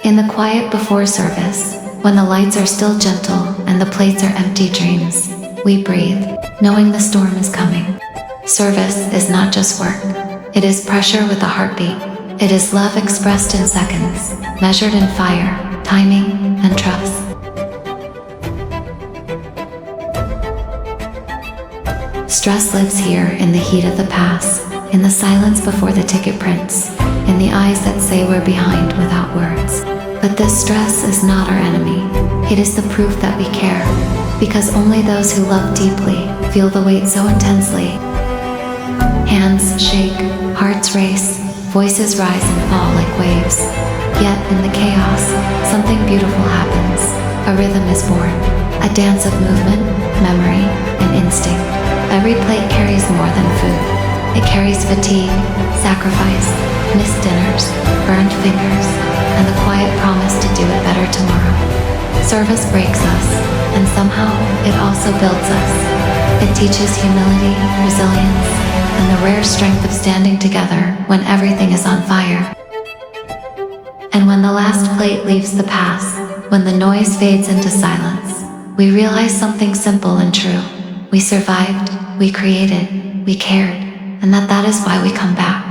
In the quiet before service, when the lights are still gentle and the plates are empty dreams, we breathe, knowing the storm is coming. Service is not just work. It is pressure with a heartbeat. It is love expressed in seconds, measured in fire, timing, and trust. Stress lives here in the heat of the pass, in the silence before the ticket prints, in the eyes that say we're behind without words. But this stress is not our enemy. It is the proof that we care, because only those who love deeply feel the weight so intensely. Hands shake, hearts race, voices rise and fall like waves. Yet in the chaos, something beautiful happens. A rhythm is born, a dance of movement, memory, and instinct. Every plate carries more than food. It carries fatigue, sacrifice, missed dinners, burned fingers, and the quiet promise to do it better tomorrow. Service breaks us, and somehow it also builds us. It teaches humility, resilience, and the rare strength of standing together when everything is on fire. And when the last plate leaves the pass, when the noise fades into silence, we realize something simple and true. We survived, we created, we cared, and that is why we come back.